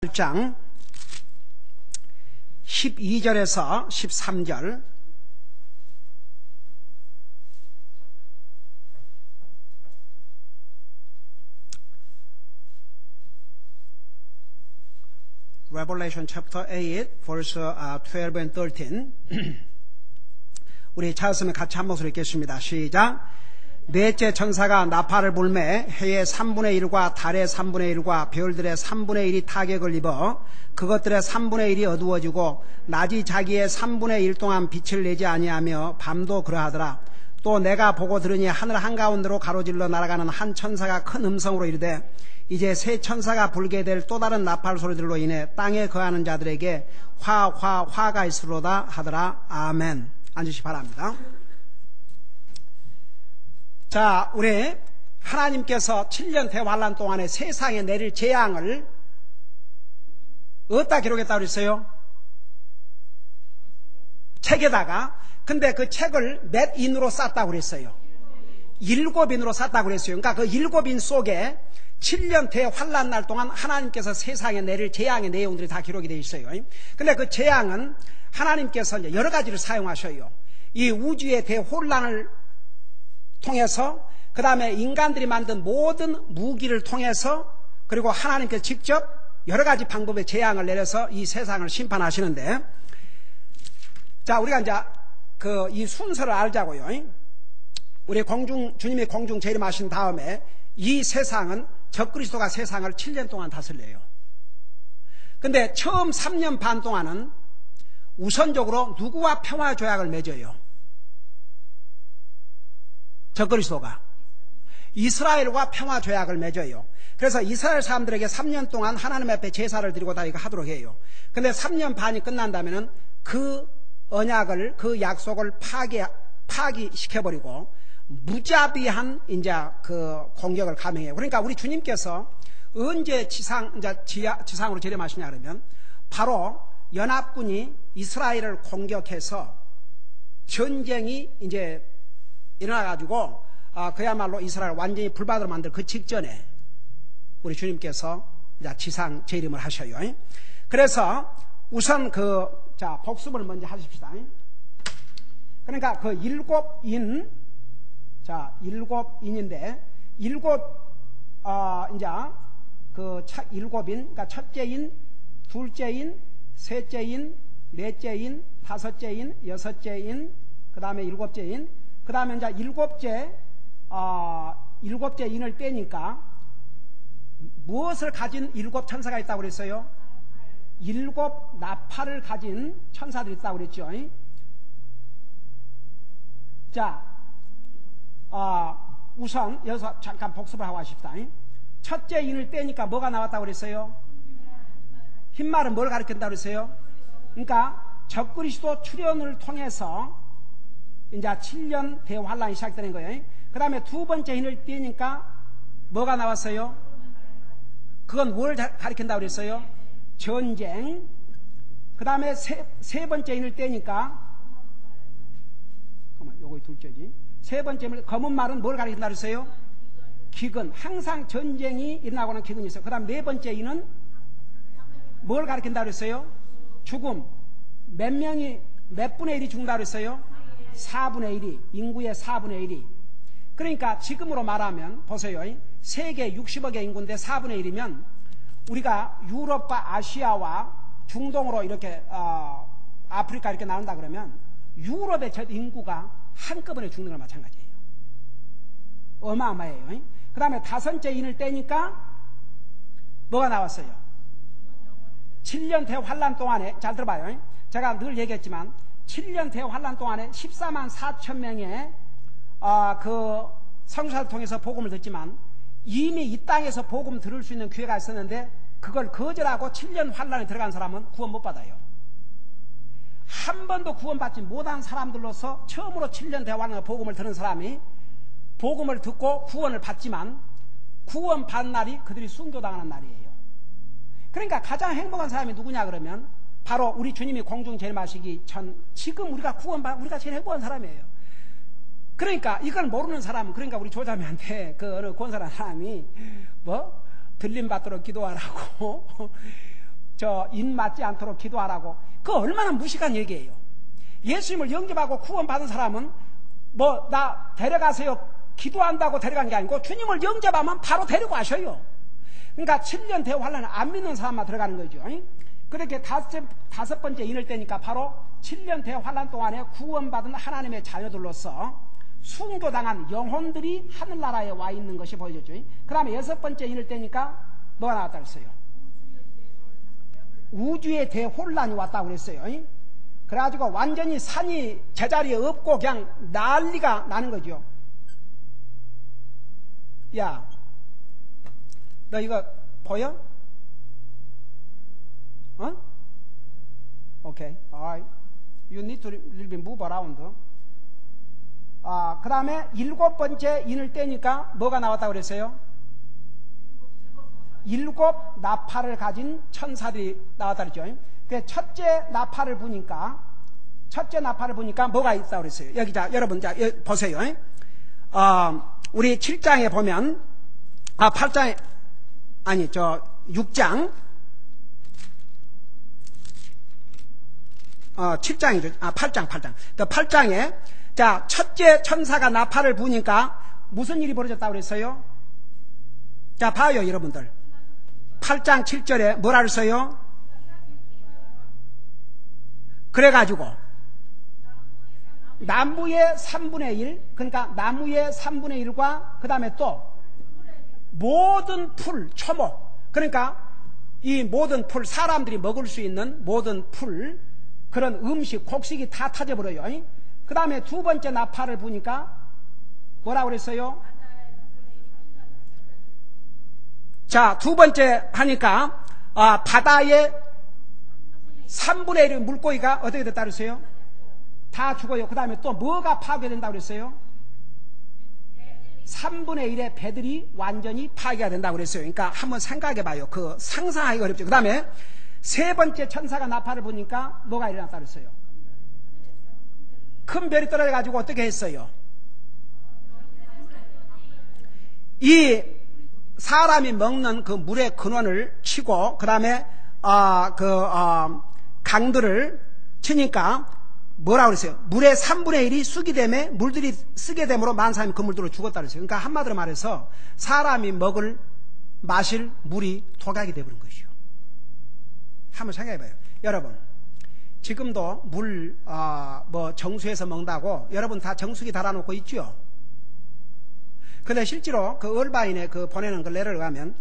1장 12절에서 13절. Revelation chapter 8 verse 12 and 13. 우리 찾았으면 같이 한 목소리 읽겠습니다. 시작. 넷째 천사가 나팔을 불매 해의 3분의 1과 달의 3분의 1과 별들의 3분의 1이 타격을 입어 그것들의 3분의 1이 어두워지고 낮이 자기의 3분의 1 동안 빛을 내지 아니하며 밤도 그러하더라. 또 내가 보고 들으니 하늘 한가운데로 가로질러 날아가는 한 천사가 큰 음성으로 이르되 이제 새 천사가 불게 될 또 다른 나팔 소리들로 인해 땅에 거하는 자들에게 화가 있으로다 하더라. 아멘. 앉으시 바랍니다. 자, 우리 하나님께서 7년 대환란 동안에 세상에 내릴 재앙을 어디다 기록했다고 그랬어요? 책에다가. 근데 그 책을 몇 인으로 쌌다고 그랬어요? 7인으로 쌌다고 그랬어요. 그러니까 그 7인 속에 7년 대환란 날 동안 하나님께서 세상에 내릴 재앙의 내용들이 다 기록이 되어 있어요. 근데 그 재앙은 하나님께서 이제 여러 가지를 사용하셔요. 이 우주의 대혼란을 통해서, 그 다음에 인간들이 만든 모든 무기를 통해서, 그리고 하나님께서 직접 여러 가지 방법의 재앙을 내려서 이 세상을 심판하시는데, 자, 우리가 이제 이 순서를 알자고요. 우리 주님이 공중 재림하신 다음에 이 세상은 적그리스도가 세상을 7년 동안 다스려요. 근데 처음 3년 반 동안은 우선적으로 누구와 평화 조약을 맺어요? 적그리스도가 이스라엘과 평화 조약을 맺어요. 그래서 이스라엘 사람들에게 3년 동안 하나님 앞에 제사를 드리고 다 이거 하도록 해요. 근데 3년 반이 끝난다면은 그 언약을, 그 약속을 파기시켜버리고 무자비한 이제 그 공격을 감행해요. 그러니까 우리 주님께서 언제 지상으로 재림하시냐 그러면 바로 연합군이 이스라엘을 공격해서 전쟁이 이제 일어나가지고 그야말로 이스라엘 완전히 불바다로 만들 그 직전에 우리 주님께서 이제 지상 재림을 하셔요. 그래서 우선 복습을 먼저 하십시다. 그러니까 그 7인, 자, 7인인데, 이제 그 7인, 그러니까 첫째인, 둘째인, 셋째인, 넷째인, 다섯째인, 여섯째인, 그 다음에 일곱째인, 그 다음에 이제 일곱째 인을 빼니까 무엇을 가진 7 천사가 있다고 그랬어요? 7 나팔을 가진 천사들이 있다고 그랬죠. 자, 우선 여기서 잠깐 복습을 하고 하십시다. 첫째 인을 빼니까 뭐가 나왔다고 그랬어요? 흰말은 뭘 가리킨다고 그랬어요? 그러니까 적그리스도 출현을 통해서 이제 7년 대환란이 시작되는 거예요. 그 다음에 두 번째 인을 떼니까 뭐가 나왔어요? 그건 뭘 가리킨다고 그랬어요? 전쟁. 그 다음에 세 번째 인을 떼니까, 요거 둘째지. 세 번째 인을, 검은 말은 뭘 가리킨다고 그랬어요? 기근. 항상 전쟁이 일어나고는 기근이 있어요. 그 다음 네 번째 인은 뭘 가리킨다고 그랬어요? 죽음. 몇 분의 1이 죽는다고 그랬어요? 4분의 1이, 인구의 4분의 1이. 그러니까 지금으로 말하면, 보세요. 세계 60억의 인구인데 4분의 1이면, 우리가 유럽과 아시아와 중동으로 이렇게, 아프리카 이렇게 나눈다 그러면, 유럽의 전 인구가 한꺼번에 죽는 거랑 마찬가지예요. 어마어마해요. 그 다음에 다섯째 인을 떼니까, 뭐가 나왔어요? 7년 대환란 동안에, 잘 들어봐요. 제가 늘 얘기했지만, 7년 대환란 동안에 14만 4천 명의 그 성사를 통해서 복음을 듣지만 이미 이 땅에서 복음 들을 수 있는 기회가 있었는데 그걸 거절하고 7년 환란에 들어간 사람은 구원 못 받아요. 한 번도 구원받지 못한 사람들로서 처음으로 7년 대환란의 복음을 들은 사람이 복음을 듣고 구원을 받지만 구원 받는 날이 그들이 순교당하는 날이에요. 그러니까 가장 행복한 사람이 누구냐 그러면 바로 우리 주님이 공중 재림하시기 전 지금 우리가 우리가 제일 행복한 사람이에요. 그러니까 이걸 모르는 사람은, 그러니까 우리 조자매한테 어느 권사라는 사람이 들림받도록 기도하라고 인 맞지 않도록 기도하라고. 그거 얼마나 무식한 얘기예요. 예수님을 영접하고 구원받은 사람은 뭐 나 데려가세요 기도한다고 데려간 게 아니고 주님을 영접하면 바로 데리고 가셔요. 그러니까 7년 대환란을 안 믿는 사람만 들어가는 거죠. 그렇게 다섯 번째 인을 때니까 바로 7년 대환란 동안에 구원받은 하나님의 자녀들로서 순교당한 영혼들이 하늘나라에 와 있는 것이 보여졌죠. 그 다음에 6번째 인을 때니까 뭐가 나왔다 그랬어요? 우주의 대혼란이 왔다고 그랬어요. 그래가지고 완전히 산이 제자리에 없고 그냥 난리가 나는 거죠. 야, 너 이거 보여? 어? Okay, alright. You need to little bit move around. 그 다음에 7번째 인을 떼니까 뭐가 나왔다고 그랬어요? 7 나팔을 가진 천사들이 나왔다 그랬죠. 첫째 나팔을 부니까 뭐가 있다고 그랬어요? 여기 자, 여러분 자, 여기 보세요. 우리 7장에 보면 8장에 아니 6장 7장이죠. 8장. 그 8장에 자, 첫째 천사가 나팔을 부니까 무슨 일이 벌어졌다고 그랬어요? 자, 봐요, 여러분들. 8장 7절에 뭐라 그랬어요? 그래가지고 나무의 3분의 1, 그러니까 나무의 3분의 1과 그 다음에 또 모든 풀, 초목, 그러니까 이 모든 풀, 사람들이 먹을 수 있는 모든 풀, 그런 음식, 곡식이 다 타져버려요. 그 다음에 2번째 나팔을 부니까 뭐라고 그랬어요? 자, 2번째 하니까 바다의 3분의 1의 물고기가 어떻게 됐다 그랬어요? 다 죽어요. 그 다음에 또 뭐가 파괴된다고 그랬어요? 3분의 1의 배들이 완전히 파괴가 된다고 그랬어요. 그러니까 한번 생각해 봐요. 그 상상하기가 어렵죠. 그 다음에 3번째 천사가 나팔을 부니까 뭐가 일어났다 그랬어요? 큰 별이 떨어져 가지고 어떻게 했어요? 이 사람이 먹는 그 물의 근원을 치고 그 다음에 강들을 치니까 뭐라고 그랬어요? 물의 3분의 1이 쑥이 되매 물들이 쓰게 되므로 많은 사람이 그 물들로 죽었다 그랬어요. 그러니까 한마디로 말해서 사람이 마실 물이 독약이 되어버린 것이요. 한번 생각해봐요. 여러분, 지금도 물, 정수해서 먹는다고 여러분 다 정수기 달아놓고 있죠? 근데 실제로 그 얼바인에 보내는 걸 내려가면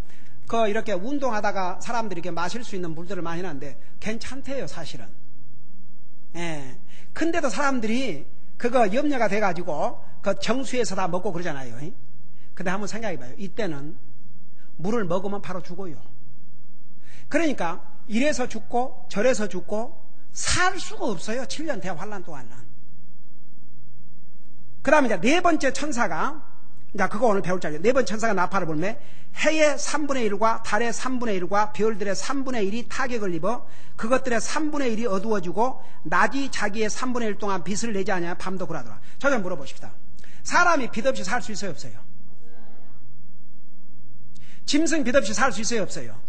이렇게 운동하다가 사람들이 이렇게 마실 수 있는 물들을 많이 하는데 괜찮대요, 사실은. 예. 근데도 사람들이 그거 염려가 돼가지고 정수해서 다 먹고 그러잖아요. 근데 한번 생각해봐요. 이때는 물을 먹으면 바로 죽어요. 그러니까 이래서 죽고 저래서 죽고 살 수가 없어요. 7년 대환란 동안은. 그 다음에 이제 4번째 천사가, 이제 그거 오늘 배울 자리예요. 4번째 천사가 나팔을 불매 해의 3분의 1과 달의 3분의 1과 별들의 3분의 1이 타격을 입어 그것들의 3분의 1이 어두워지고 낮이 자기의 3분의 1 동안 빛을 내지 않냐 밤도 그러더라. 저 좀 물어보십시다. 사람이 빛 없이 살 수 있어요, 없어요? 짐승 빛 없이 살 수 있어요, 없어요?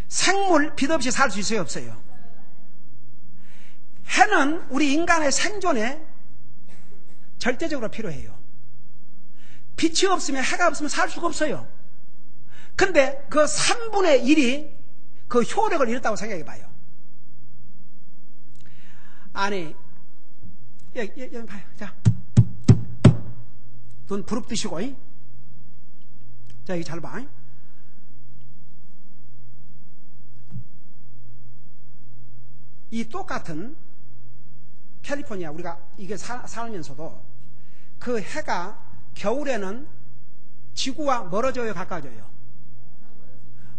생물 빛 없이 살 수 있어요, 없어요? 해는 우리 인간의 생존에 절대적으로 필요해요. 빛이 없으면, 해가 없으면 살 수가 없어요. 근데 그 3분의 1이 그 효력을 잃었다고 생각해 봐요. 아니, 여기 봐요. 자, 눈 부릅뜨시고, 자, 여기 잘 봐. 이 똑같은 캘리포니아, 우리가 이게 살면서도 그 해가 겨울에는 지구와 멀어져요, 가까워져요?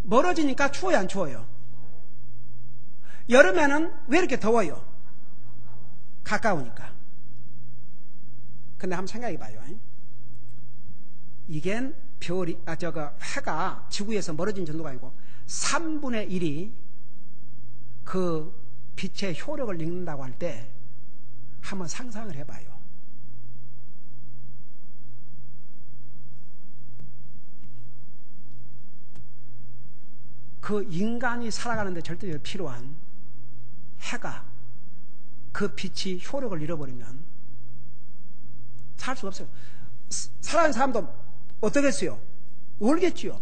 멀어지니까 추워요, 안 추워요? 여름에는 왜 이렇게 더워요? 가까우니까. 근데 한번 생각해 봐요. 이게 해가 지구에서 멀어진 정도가 아니고 3분의 1이 그 빛의 효력을 잃는다고 할 때 한번 상상을 해봐요. 그 인간이 살아가는데 절대적으로 필요한 해가 그 빛이 효력을 잃어버리면 살 수가 없어요. 살아가는 사람도 어떻겠어요? 울겠지요.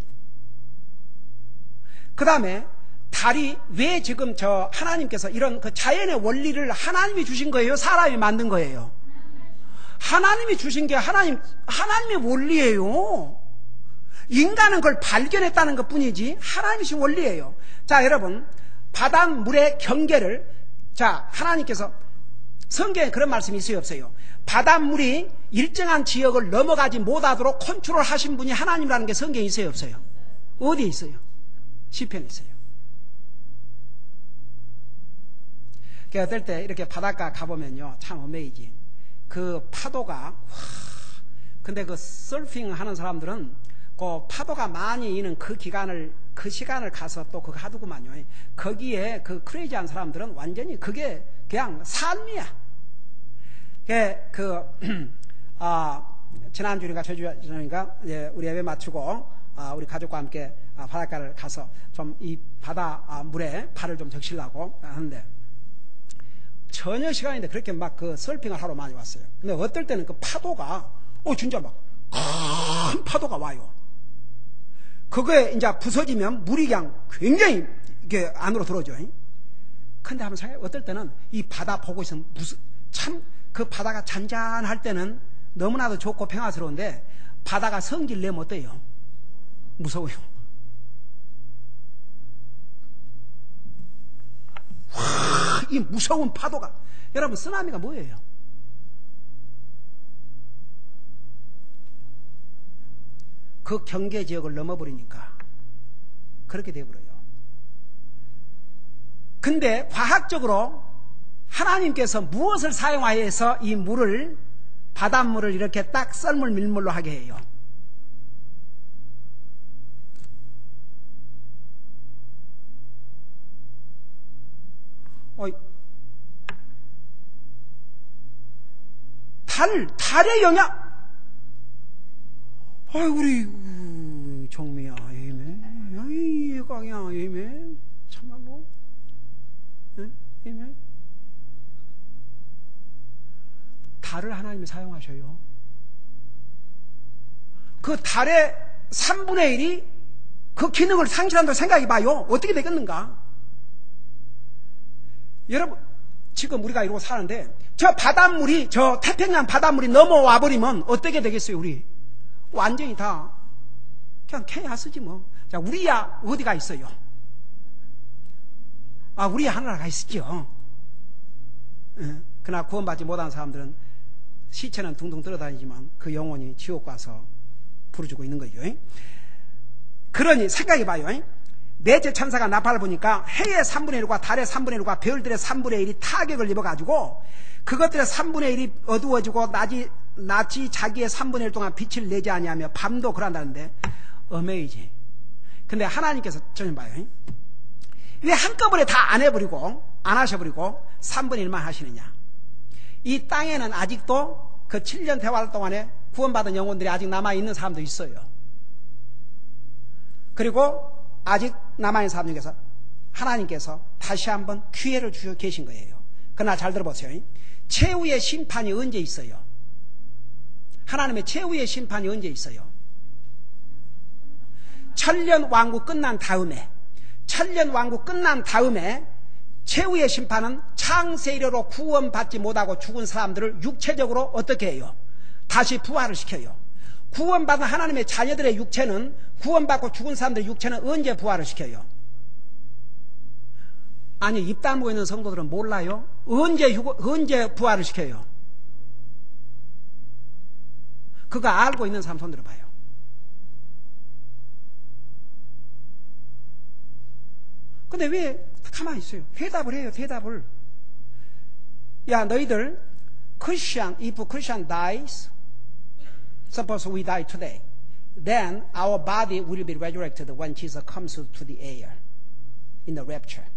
그 다음에 달이 왜 지금 저 하나님께서 이런 그 자연의 원리를 하나님이 주신 거예요? 사람이 만든 거예요? 하나님이 주신 게 하나님의 원리예요. 인간은 그걸 발견했다는 것 뿐이지 하나님이 주신 원리예요. 자, 여러분, 바닷물의 경계를, 자, 하나님께서 성경에 그런 말씀이 있어요, 없어요? 바닷물이 일정한 지역을 넘어가지 못하도록 컨트롤 하신 분이 하나님이라는 게 성경에 있어요, 없어요? 어디에 있어요? 시편에 있어요. 어떨 때 이렇게 바닷가 가보면요, 참 어메이징. 그 파도가, 근데 그 서핑 하는 사람들은 그 파도가 많이 이는 그 시간을 가서 또 그거 하더구만요. 거기에 그 크레이지한 사람들은 완전히 그게 그냥 삶이야. 지난주인가 저주인가 우리 예배 마치고 우리 가족과 함께 바닷가를 가서 좀 이 바다 물에 발을 좀 적시려고 하는데 저녁 시간인데 그렇게 막 그 서핑을 하러 많이 왔어요. 근데 어떨 때는 그 파도가 진짜 막 큰 파도가 와요. 그거에 이제 부서지면 물이 그냥 굉장히 이게 안으로 들어오죠. 근데 한번 생각해, 어떨 때는 이 바다 보고 있으면 참 그 바다가 잔잔할 때는 너무나도 좋고 평화스러운데 바다가 성질 내면 어때요? 무서워요. 이 무서운 파도가, 여러분, 쓰나미가 뭐예요? 그 경계 지역을 넘어버리니까 그렇게 되어버려요. 근데 과학적으로 하나님께서 무엇을 사용하여서 이 물을, 바닷물을 이렇게 딱 썰물 밀물로 하게 해요? 달의 영향. 우리 종미야, 에이메, 강이야, 에이메, 참말로, 에이메. 달을 하나님이 사용하셔요. 그 달의 3분의 1이 그 기능을 상실한다고 생각해봐요. 어떻게 되겠는가? 여러분, 지금 우리가 이러고 사는데 저 바닷물이, 저 태평양 바닷물이 넘어와 버리면 어떻게 되겠어요? 우리 완전히 다 그냥 케이하스지 뭐. 자, 우리야 어디가 있어요? 우리야 하늘나라 가 있었죠. 그러나 구원받지 못한 사람들은 시체는 둥둥 떠다니지만 그 영혼이 지옥 가서 부르주고 있는 거예요. 그러니 생각해봐요. 넷째 천사가 나팔을 보니까 해의 3분의 1과 달의 3분의 1과 별들의 3분의 1이 타격을 입어가지고 그것들의 3분의 1이 어두워지고 낮이 자기의 3분의 1 동안 빛을 내지 아니하며 밤도 그런다는데 어메이징. 근데 하나님께서 좀 봐요. 왜 한꺼번에 다 안 해버리고 안 하셔버리고 3분의 1만 하시느냐? 이 땅에는 아직도 그 7년 대활 동안에 구원받은 영혼들이 아직 남아있는 사람도 있어요. 그리고 아직 남아있는 사람 중에서 하나님께서 다시 한번 기회를 주셔 계신 거예요. 그러나 잘 들어보세요. 최후의 심판이 언제 있어요? 하나님의 최후의 심판이 언제 있어요? 천년 왕국 끝난 다음에, 천년 왕국 끝난 다음에 최후의 심판은 창세 이래로 구원받지 못하고 죽은 사람들을 육체적으로 어떻게 해요? 다시 부활을 시켜요. 구원받은 하나님의 자녀들의 육체는, 구원받고 죽은 사람들의 육체는 언제 부활을 시켜요? 아니, 입 다물고 있는 성도들은 몰라요? 언제 부활을 시켜요? 그거 알고 있는 사람 손 들어봐요. 근데 왜 가만히 있어요? 대답을 해요, 대답을. 야, 너희들, if Christian dies, suppose we die today, then our body will be resurrected when Jesus comes to the air in the rapture.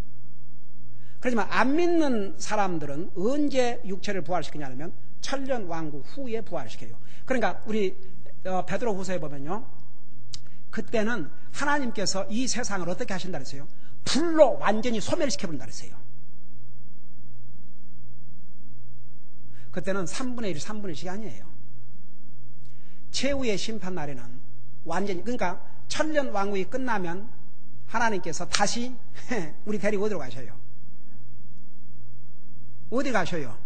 그렇지만 안 믿는 사람들은 언제 육체를 부활시키냐면 천년 왕국 후에 부활시켜요. 그러니까 우리 베드로후서에 보면요, 그때는 하나님께서 이 세상을 어떻게 하신다 그랬어요? 불로 완전히 소멸시켜버린다 그랬어요. 그때는 3분의 1, 3분의 1이 아니에요. 최후의 심판날에는 완전히, 그러니까 천년 왕국이 끝나면 하나님께서 다시 우리 데리고 어디로 가셔요? 어디 가셔요?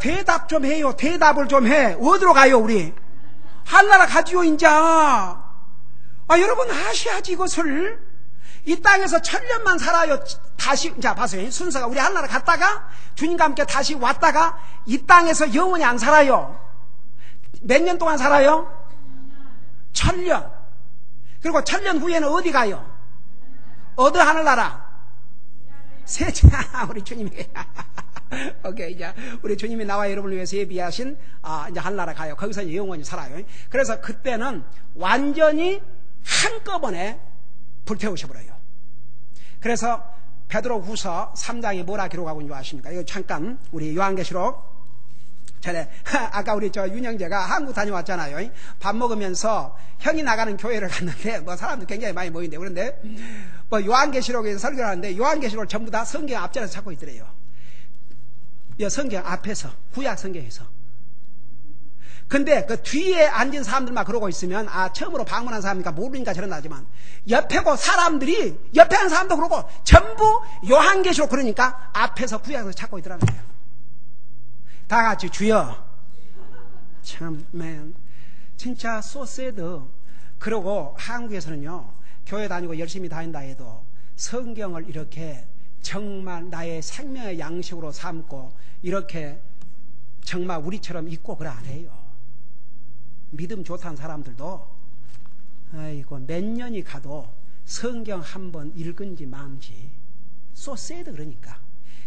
대답 좀 해요. 대답을 좀 해. 어디로 가요 우리? 하늘나라 가지요 인자. 여러분 아셔야지 이것을. 이 땅에서 천년만 살아요. 다시, 자 봐세요. 순서가 우리 하늘나라 갔다가 주님과 함께 다시 왔다가 이 땅에서 영원히 안 살아요. 몇 년 동안 살아요? 천년. 그리고 천년 후에는 어디 가요? 어느 하늘나라? 세자. 우리 주님이 오케이, 이제 우리 주님이 나와 여러분을 위해서 예비하신 이제 하늘나라 가요. 거기서 이제 영원히 살아요. 그래서 그때는 완전히 한꺼번에 불태우셔버려요. 그래서 베드로후서 3장에 뭐라 기록하고 있는 줄 아십니까? 이거 잠깐 우리 요한계시록 전에 아까 우리 윤영재가 한국 다녀왔잖아요. 밥 먹으면서 형이 나가는 교회를 갔는데 사람들 굉장히 많이 모이는데 그런데 요한계시록에서 설교를 하는데 요한계시록을 전부 다 성경 앞전에서 찾고 있더래요. 성경 앞에서 구약 성경에서. 근데 그 뒤에 앉은 사람들만 그러고 있으면 처음으로 방문한 사람이니까 모르니까 저런다지만 옆에 사람들이 옆에 한 사람도 그러고 전부 요한계시록 그러니까 앞에서 구약에서 찾고 있더라고요. 다 같이 주여. 참맨 진짜 소세드. 그러고 한국에서는요 교회 다니고 열심히 다닌다 해도 성경을 이렇게 정말 나의 생명의 양식으로 삼고 이렇게 정말 우리처럼 읽고 그래 안 해요. 믿음 좋다는 사람들도 아이고 몇 년이 가도 성경 한 번 읽은지 만지 소세드. 그러니까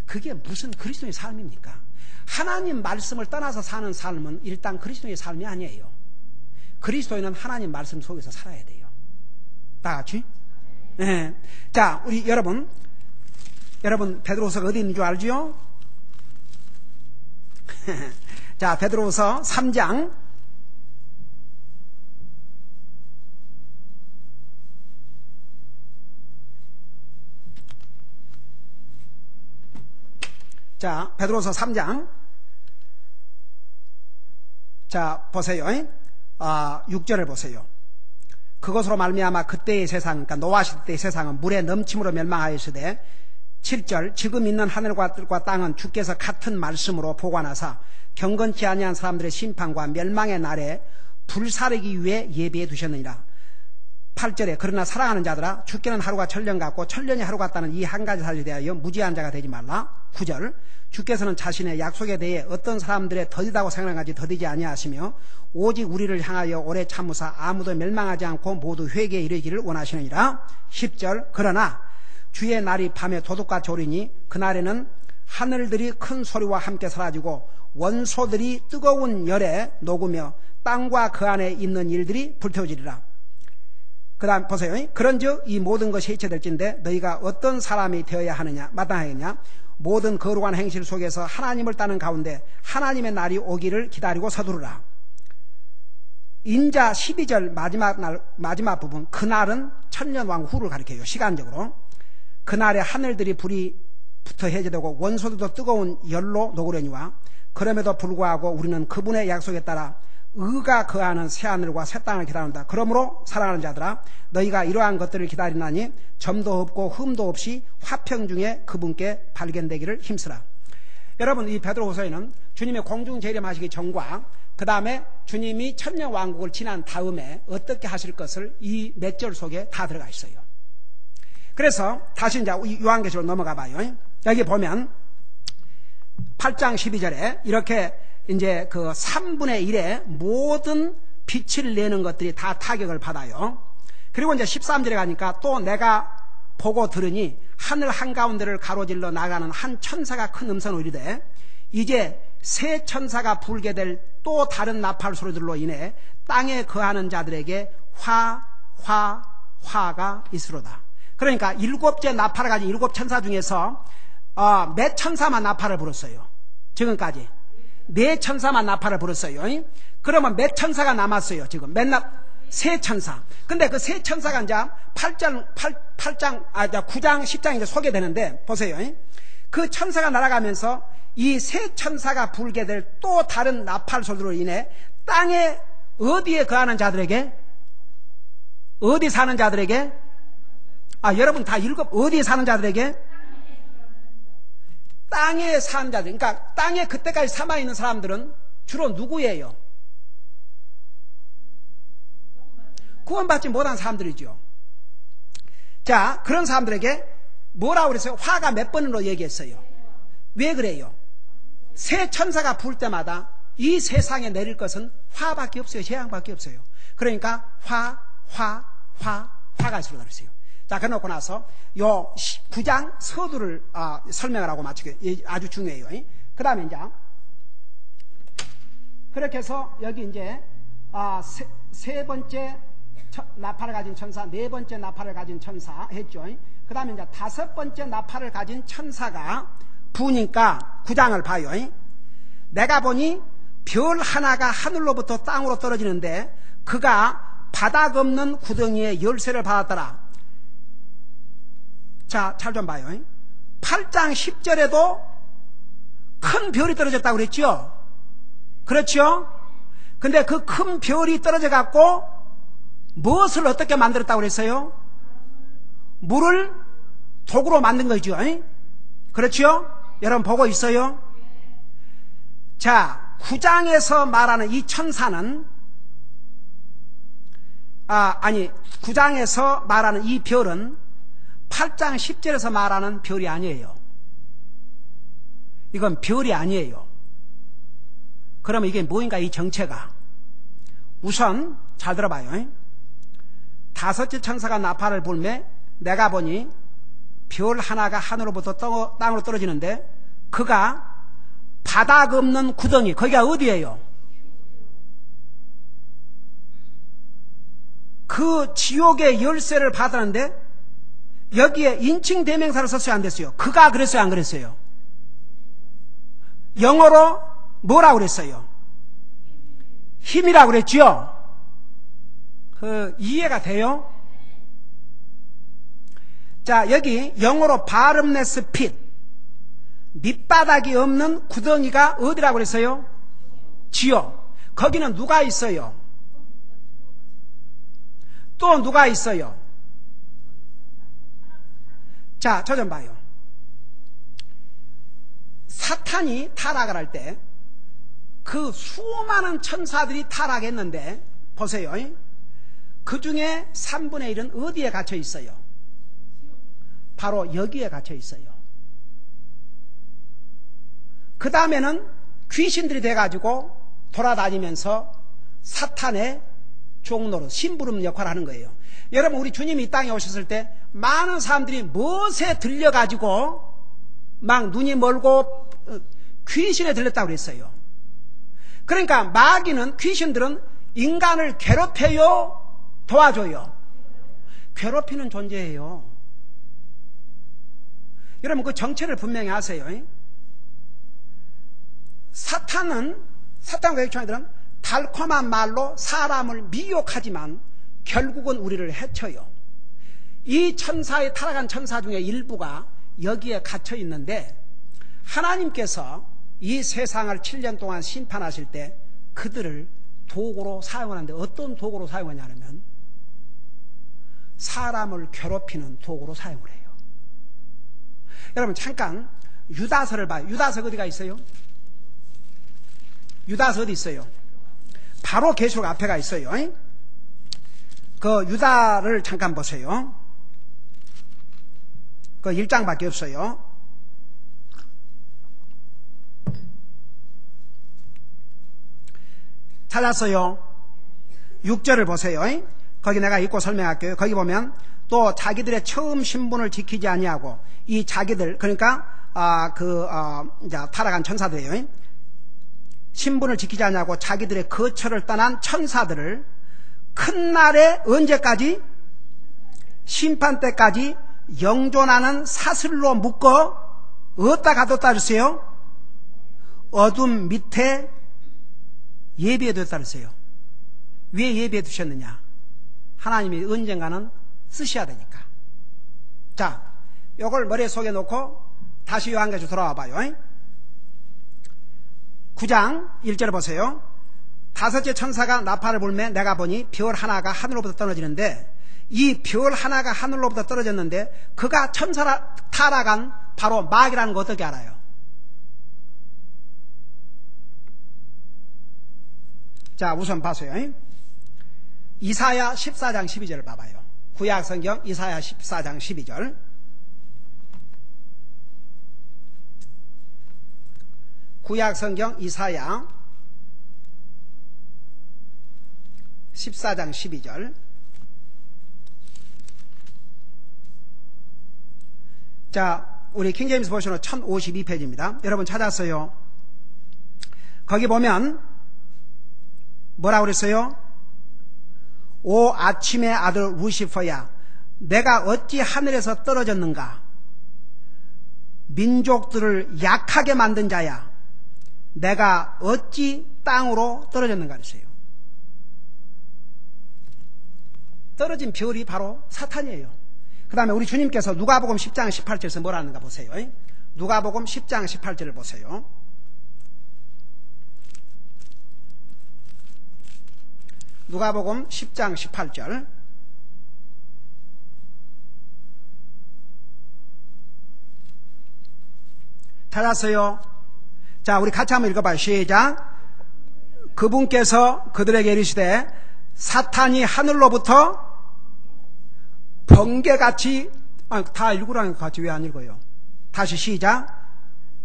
그게 무슨 그리스도의 삶입니까? 하나님 말씀을 떠나서 사는 삶은 일단 그리스도의 삶이 아니에요. 그리스도인은 하나님 말씀 속에서 살아야 돼요. 다 같이? 네. 자, 우리 여러분 베드로후서가 어디 있는 줄 알죠? 자, 베드로후서 3장 자, 베드로후서 3장 자, 보세요. 6절을 보세요. 그것으로 말미암아 그때의 세상, 그러니까 노아 시대의 세상은 물의 넘침으로 멸망하였으되 7절 지금 있는 하늘과 땅은 주께서 같은 말씀으로 보관하사 경건치 아니한 사람들의 심판과 멸망의 날에 불사르기 위해 예비해 두셨느니라. 8절에 그러나 사랑하는 자들아 주께는 하루가 천년 같고 천년이 하루 같다는 이 한 가지 사실에 대하여 무지한 자가 되지 말라. 9절 주께서는 자신의 약속에 대해 어떤 사람들의 더디다고 생각하지 더디지 아니하시며 오직 우리를 향하여 오래 참으사 아무도 멸망하지 않고 모두 회개에 이르기를 원하시느니라. 10절 그러나 주의 날이 밤에 도둑같이 오리니 그날에는 하늘들이 큰 소리와 함께 사라지고 원소들이 뜨거운 열에 녹으며 땅과 그 안에 있는 일들이 불태워지리라. 그 다음 보세요. 그런즉 이 모든 것이 해체될진데 너희가 어떤 사람이 되어야 하느냐 마땅하겠냐. 모든 거룩한 행실 속에서 하나님을 따는 가운데 하나님의 날이 오기를 기다리고 서두르라. 인자 12절 마지막 부분 그날은 천년왕국 후를 가리켜요. 시간적으로 그날에 하늘들이 불이 붙어 해제되고 원소들도 뜨거운 열로 녹으려니와 그럼에도 불구하고 우리는 그분의 약속에 따라 의가 거하는 새하늘과 새 땅을 기다린다. 그러므로 사랑하는 자들아 너희가 이러한 것들을 기다리나니 점도 없고 흠도 없이 화평 중에 그분께 발견되기를 힘쓰라. 여러분 이 베드로후서에는 주님의 공중 재림하시기 전과 그 다음에 주님이 천년 왕국을 지난 다음에 어떻게 하실 것을 이 몇 절 속에 다 들어가 있어요. 그래서 다시 이제 요한계시록 넘어가 봐요. 여기 보면 8장 12절에 이렇게 이제 그 3분의 1의 모든 빛을 내는 것들이 다 타격을 받아요. 그리고 이제 13절에 가니까 또 내가 보고 들으니 하늘 한가운데를 가로질러 나가는 한 천사가 큰 음성으로 이르되 이제 새 천사가 불게 될 또 다른 나팔 소리들로 인해 땅에 거하는 자들에게 화가 있으로다. 그러니까 7째 나팔을 가진 7 천사 중에서 몇 천사만 나팔을 불었어요. 지금까지 4 천사만 나팔을 불었어요. 그러면 몇 천사가 남았어요. 지금 세 천사. 근데 그 세 천사가 이제 9장, 10장 이제 소개되는데, 보세요. 그 천사가 날아가면서 이 세 천사가 불게 될 또 다른 나팔 소리로 인해 땅에 어디에 거하는 자들에게, 어디 사는 자들에게, 여러분 다 읽어, 어디에 사는 자들에게? 땅에 사는 자들. 그러니까 땅에 그때까지 삼아있는 사람들은 주로 누구예요? 구원받지 못한 사람들이죠. 자, 그런 사람들에게 뭐라고 그랬어요? 화가 몇 번으로 얘기했어요? 왜 그래요? 새 천사가 불 때마다 이 세상에 내릴 것은 화밖에 없어요. 재앙밖에 없어요. 그러니까 화가 있으로 그랬어요. 자, 그래놓고 나서 요 9장 서두를 설명을 하고 마치게 아주 중요해요. 그 다음에 이제 그렇게 해서 여기 이제 세 번째 나팔을 가진 천사, 네 번째 나팔을 가진 천사 했죠. 그 다음에 이제 다섯 번째 나팔을 가진 천사가 부니까 9장을 봐요. 내가 보니 별 하나가 하늘로부터 땅으로 떨어지는데 그가 바닥 없는 구덩이에 열쇠를 받았더라. 자, 잘 좀 봐요. 8장 10절에도 큰 별이 떨어졌다고 그랬죠? 그렇죠? 근데 그 큰 별이 떨어져 갖고 무엇을 어떻게 만들었다고 그랬어요? 물을 독으로 만든 거죠. 그렇죠? 여러분 보고 있어요? 자, 9장에서 말하는 이 천사는 9장에서 말하는 이 별은 8장 10절에서 말하는 별이 아니에요. 이건 별이 아니에요. 그러면 이게 뭐인가, 이 정체가? 우선 잘 들어봐요. 다섯째 천사가 나팔을 불매 내가 보니 별 하나가 하늘로부터 땅으로 떨어지는데 그가 바닥 없는 구덩이, 거기가 어디예요? 그 지옥의 열쇠를 받았는데 여기에 인칭 대명사를 썼어요, 안 됐어요? 그가 그랬어요, 안 그랬어요? 영어로 뭐라고 그랬어요? 힘이라고 그랬죠? 이해가 돼요? 자, 여기 영어로 bottomless pit, 밑바닥이 없는 구덩이가 어디라고 그랬어요? 지옥. 거기는 누가 있어요? 또 누가 있어요? 자, 저 좀 봐요. 사탄이 타락을 할 때 그 수많은 천사들이 타락했는데 보세요. 그 중에 3분의 1은 어디에 갇혀 있어요? 바로 여기에 갇혀 있어요. 그 다음에는 귀신들이 돼가지고 돌아다니면서 사탄의 종로로 심부름 역할을 하는 거예요. 여러분, 우리 주님이 이 땅에 오셨을 때 많은 사람들이 무엇에 들려가지고 막 눈이 멀고 귀신에 들렸다고 그랬어요. 그러니까 마귀는, 귀신들은 인간을 괴롭혀요, 도와줘요? 괴롭히는 존재예요. 여러분, 그 정체를 분명히 아세요. 사탄과 객충들은 달콤한 말로 사람을 미혹하지만 결국은 우리를 해쳐요. 이 천사의 타락한 천사 중에 일부가 여기에 갇혀 있는데 하나님께서 이 세상을 7년 동안 심판하실 때 그들을 도구로 사용하는데 어떤 도구로 사용하냐면 사람을 괴롭히는 도구로 사용을 해요. 여러분, 잠깐 유다서를 봐요. 유다서 어디가 있어요? 유다서 어디 있어요? 바로 계시록 앞에가 있어요. 그 유다를 잠깐 보세요. 그 1장밖에 없어요. 찾았어요. 6절을 보세요. 거기 내가 읽고 설명할게요. 거기 보면 또 자기들의 처음 신분을 지키지 아니하고 이 자기들, 그러니까 이제 타락한 천사들이에요. 신분을 지키지 않냐고 자기들의 거처를 떠난 천사들을 큰 날에 언제까지? 심판 때까지 영존하는 사슬로 묶어 어디다 가뒀다 그랬어요? 어둠 밑에 예비해 뒀다 그랬어요. 왜 예비해 두셨느냐? 하나님이 언젠가는 쓰셔야 되니까. 자, 요걸 머릿속에 놓고 다시 요한계시로 돌아와 봐요. 9장 1절 보세요. 다섯째 천사가 나팔을 불매 내가 보니 별 하나가 하늘로부터 떨어지는데, 이 별 하나가 하늘로부터 떨어졌는데 그가 천사라 타락한 바로 마귀라는 거 어떻게 알아요? 자, 우선 봐서요. 이사야 14장 12절을 봐봐요. 구약성경 이사야 14장 12절. 구약성경 이사야 14장 12절. 자, 우리 킹제임스 버전은 1052페이지입니다. 여러분 찾았어요? 거기 보면 뭐라고 그랬어요? 오 아침의 아들 루시퍼야, 내가 어찌 하늘에서 떨어졌는가? 민족들을 약하게 만든 자야, 내가 어찌 땅으로 떨어졌는가 그랬어요. 떨어진 별이 바로 사탄이에요. 그 다음에 우리 주님께서 누가복음 10장 18절에서 뭐라 하는가 보세요. 누가복음 10장 18절을 보세요. 누가복음 10장 18절. 찾았어요? 자, 우리 같이 한번 읽어봐요. 시작. 그분께서 그들에게 이르시되 사탄이 하늘로부터 번개같이, 다 읽으라는 것 같이 왜 안 읽어요? 다시 시작.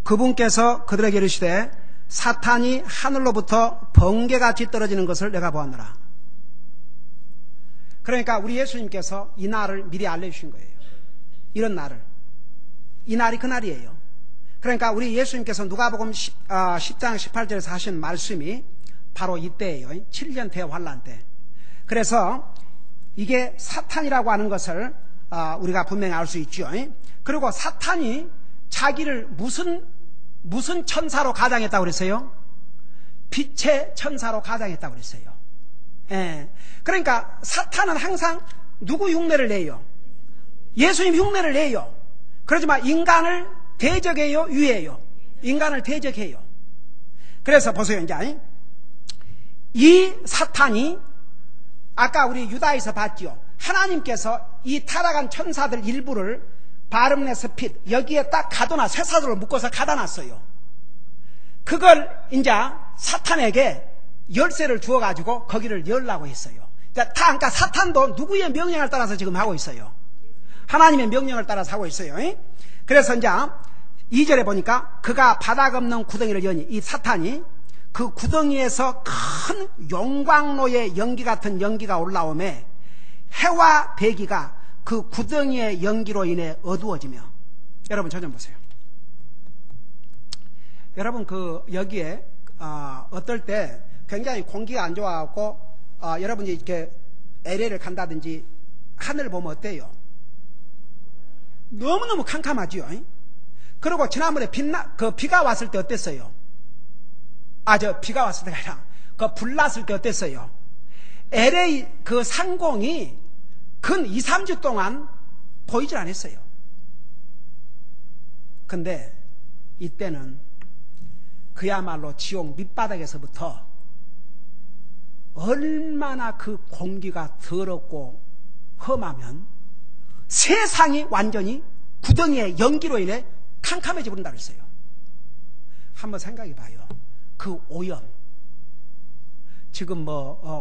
그분께서 그들에게 이르시되 사탄이 하늘로부터 번개같이 떨어지는 것을 내가 보았노라. 그러니까 우리 예수님께서 이 날을 미리 알려주신 거예요. 이런 날을. 이 날이 그 날이에요. 그러니까 우리 예수님께서 누가복음 10장 18절에서 하신 말씀이 바로 이때예요. 7년 대환란 때. 그래서 이게 사탄이라고 하는 것을 우리가 분명히 알 수 있죠. 그리고 사탄이 자기를 무슨 천사로 가장했다고 그랬어요? 빛의 천사로 가장했다고 그랬어요. 예. 그러니까 사탄은 항상 누구 흉내를 내요? 예수님 흉내를 내요. 그러지만 인간을 대적해요, 유해요? 인간을 대적해요. 그래서 보세요. 이제 이 사탄이 아까 우리 유다에서 봤죠. 하나님께서 이 타락한 천사들 일부를 바름네스핏 여기에 딱 가둬놔, 쇠사슬로 묶어서 가둬놨어요. 그걸 이제 사탄에게 열쇠를 주어가지고 거기를 열라고 했어요. 그러니까 사탄도 누구의 명령을 따라서 지금 하고 있어요? 하나님의 명령을 따라서 하고 있어요. 그래서 이제 2절에 보니까 그가 바닥 없는 구덩이를 여니, 이 사탄이 그 구덩이에서 큰 용광로의 연기 같은 연기가 올라오매 해와 대기가 그 구덩이의 연기로 인해 어두워지며, 여러분 저 좀 보세요. 여러분 여기에 어떨 때 굉장히 공기가 안 좋아갖고 여러분이 이렇게 LA를 간다든지 하늘을 보면 어때요? 너무너무 캄캄하지요. 그리고 지난번에 비가 왔을 때 어땠어요? 비가 왔을 때가 아니라 불 났을 때 어땠어요? LA 그 상공이 근 2, 3주 동안 보이질 않았어요. 근데 이때는 그야말로 지옥 밑바닥에서부터 얼마나 그 공기가 더럽고 험하면 세상이 완전히 구덩이의 연기로 인해 캄캄해져 버린다고 했어요. 한번 생각해 봐요. 그 오염, 지금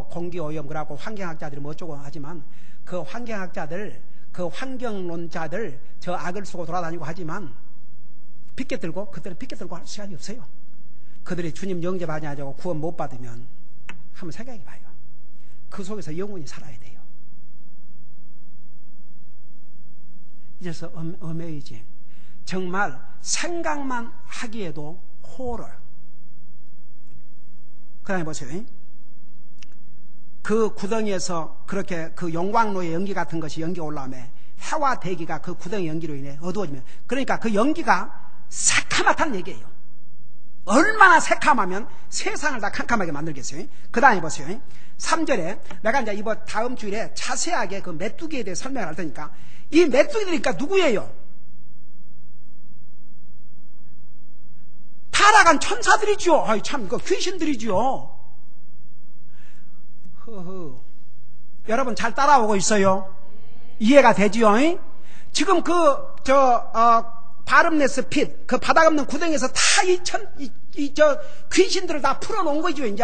공기 오염 그러고 환경학자들이 뭐 어쩌고 하지만 그 환경학자들, 그 환경론자들 저 악을 쓰고 돌아다니고 하지만 핑계 들고, 그들은 핑계 들고 할 시간이 없어요. 그들이 주님 영접하냐고 구원 못 받으면 한번 생각해 봐요. 그 속에서 영원히 살아야 돼요. 이래서 어메이징, 정말 생각만 하기에도 호러. 그 다음에 보세요. 그 구덩이에서 그렇게 그 용광로의 연기 같은 것이 연기가 올라오면 해와 대기가 그 구덩이 연기로 인해 어두워지면, 그러니까 그 연기가 새카맣다는 얘기예요. 얼마나 새카마면 세상을 다 캄캄하게 만들겠어요. 그 다음에 보세요. 3절에 내가 이제 이번 다음 주일에 자세하게 그 메뚜기에 대해 설명을 할 테니까, 이 메뚜기들이니까 누구예요? 타락한 천사들이죠. 아이 참, 그 귀신들이죠. 허허. 여러분 잘 따라오고 있어요? 이해가 되지요? 지금 바름네스 핏, 그 바닥 없는 구덩이에서 다 귀신들을 다 풀어놓은 거죠, 이제.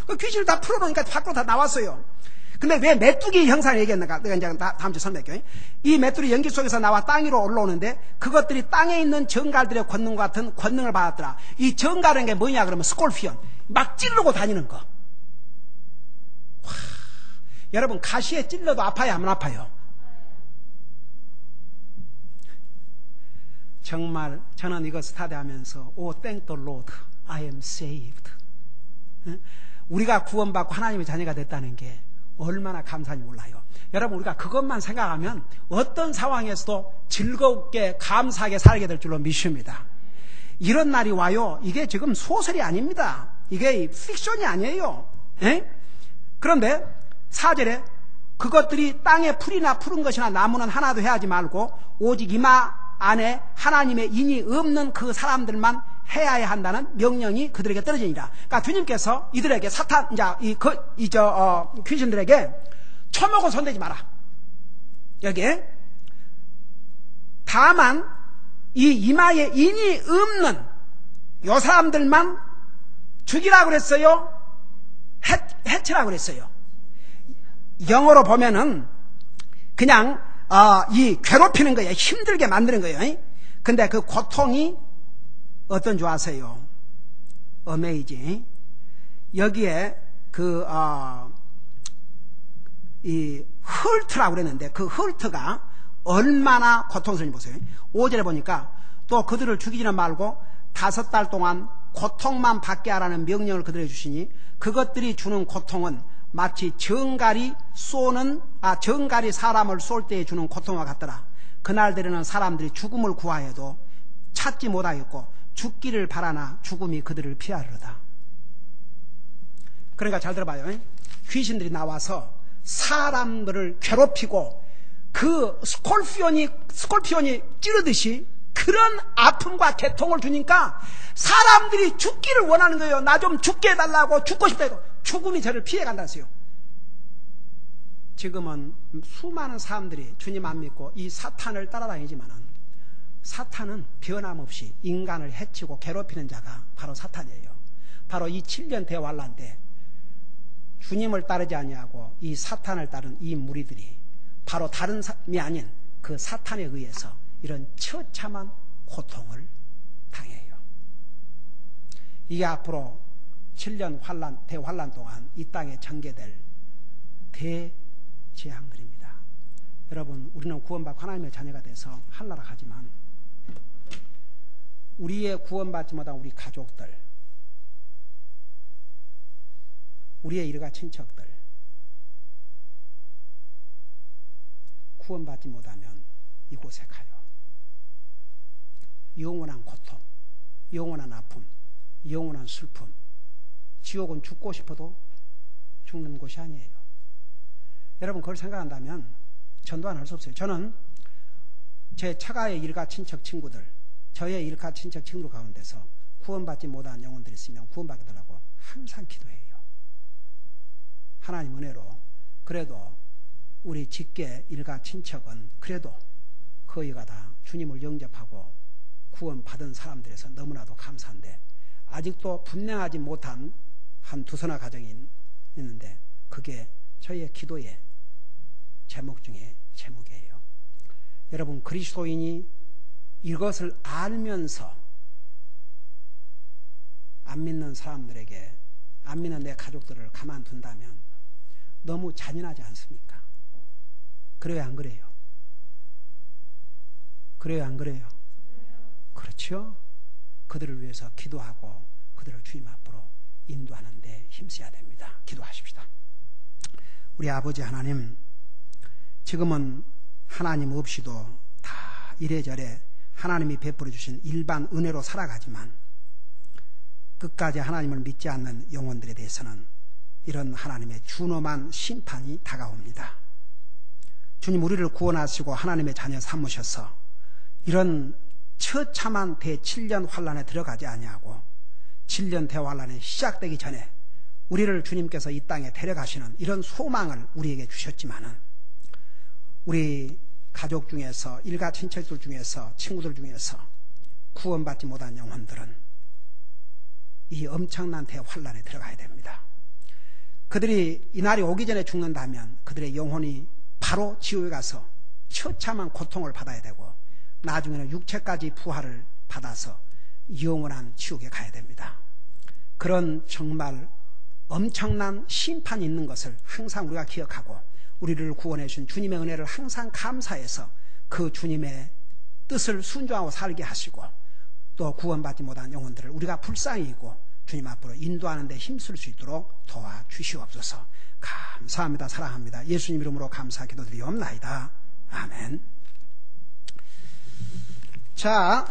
그 귀신을 다 풀어놓으니까 밖으로 다 나왔어요. 근데 왜 메뚜기 형상을 얘기했는가? 내가 이제 다음 주에 설명할게요. 이 메뚜기 연기 속에서 나와 땅 위로 올라오는데, 그것들이 땅에 있는 정갈들의 권능과 같은 권능을 받았더라. 이 정갈은 게 뭐냐 그러면 스콜피언. 막 찌르고 다니는 거. 와, 여러분 가시에 찔러도 아파요, 안 아파요? 정말 저는 이거 스타디하면서 thank the Lord, I am saved. 우리가 구원받고 하나님의 자녀가 됐다는 게 얼마나 감사한지 몰라요. 여러분 우리가 그것만 생각하면 어떤 상황에서도 즐겁게 감사하게 살게 될 줄로 믿습니다. 이런 날이 와요. 이게 지금 소설이 아닙니다. 이게 픽션이 아니에요. 그런데 4절에 그것들이 땅에 풀이나 푸른 것이나 나무는 하나도 해하지 말고 오직 이마 안에 하나님의 인이 없는 그 사람들만 해야 한다는 명령이 그들에게 떨어지니라. 그러니까 주님께서 이들에게 사탄, 귀신들에게 초목은 손대지 마라. 여기에 다만 이 이마에 인이 없는 요 사람들만 죽이라고 그랬어요? 해치라고 그랬어요. 영어로 보면은 그냥 이 괴롭히는 거예요. 힘들게 만드는 거예요. 근데 그 고통이 어떤 줄 아세요? Amazing. 여기에 이 헐트라고 그랬는데 그 헐트가 얼마나 고통스러운지 보세요. 5절에 보니까 또 그들을 죽이지는 말고 5달 동안 고통만 받게 하라는 명령을 그들에게 주시니 그것들이 주는 고통은 마치 정갈이 사람을 쏠 때 주는 고통과 같더라. 그날들에는 사람들이 죽음을 구하여도 찾지 못하겠고 죽기를 바라나 죽음이 그들을 피하려다. 그러니까 잘 들어봐요. 귀신들이 나와서 사람들을 괴롭히고 그 스콜피온이 찌르듯이 그런 아픔과 고통을 주니까 사람들이 죽기를 원하는 거예요. 나 좀 죽게 해달라고, 죽고 싶다 해도 죽음이 저를 피해간다서요. 지금은 수많은 사람들이 주님 안 믿고 이 사탄을 따라다니지만은 사탄은 변함없이 인간을 해치고 괴롭히는 자가 바로 사탄이에요. 바로 이 7년 대환란 때 주님을 따르지 아니하고 이 사탄을 따른 이 무리들이 바로 다른 사람이 아닌 그 사탄에 의해서 이런 처참한 고통을 당해요. 이게 앞으로 7년 대환란 동안 이 땅에 전개될 대재앙들입니다. 여러분, 우리는 구원받고 하나님의 자녀가 돼서 하늘나라 가지만 우리의 구원받지 못한 우리 가족들, 우리의 일가 친척들 구원받지 못하면 이곳에 가요. 영원한 고통, 영원한 아픔, 영원한 슬픔. 지옥은 죽고 싶어도 죽는 곳이 아니에요. 여러분 그걸 생각한다면 전도 안 할 수 없어요. 저는 제 처가의 일가 친척 친구들, 저의 일가 친척 친구 가운데서 구원받지 못한 영혼들이 있으면 구원받게 달라고 항상 기도해요. 하나님 은혜로 그래도 우리 직계 일가 친척은 그래도 거의가 다 주님을 영접하고 구원받은 사람들에서 너무나도 감사한데 아직도 분명하지 못한 한 두서나 가정이 있는데 그게 저희의 기도의 제목 중에 제목이에요. 여러분 그리스도인이 이것을 알면서 안 믿는 사람들에게, 안 믿는 내 가족들을 가만둔다면 너무 잔인하지 않습니까? 그래요 안 그래요? 그래요 안 그래요? 그렇죠? 그들을 위해서 기도하고 그들을 주님 앞으로 인도하는 데 힘써야 됩니다. 기도하십시다. 우리 아버지 하나님, 지금은 하나님 없이도 다 이래저래 하나님이 베풀어 주신 일반 은혜로 살아가지만 끝까지 하나님을 믿지 않는 영혼들에 대해서는 이런 하나님의 준엄한 심판이 다가옵니다. 주님 우리를 구원하시고 하나님의 자녀 삼으셔서 이런 처참한 대7년 환란에 들어가지 아니하고 7년 대환란이 시작되기 전에 우리를 주님께서 이 땅에 데려가시는 이런 소망을 우리에게 주셨지만은 우리 가족 중에서 일가 친척들 중에서 친구들 중에서 구원받지 못한 영혼들은 이 엄청난 대환란에 들어가야 됩니다. 그들이 이 날이 오기 전에 죽는다면 그들의 영혼이 바로 지옥에 가서 처참한 고통을 받아야 되고 나중에는 육체까지 부활을 받아서 영원한 지옥에 가야 됩니다. 그런 정말 엄청난 심판이 있는 것을 항상 우리가 기억하고 우리를 구원해 주신 주님의 은혜를 항상 감사해서 그 주님의 뜻을 순종하고 살게 하시고 또 구원받지 못한 영혼들을 우리가 불쌍히 여기고 주님 앞으로 인도하는 데 힘쓸 수 있도록 도와주시옵소서. 감사합니다. 사랑합니다. 예수님 이름으로 감사 기도드리옵나이다. 아멘. 자,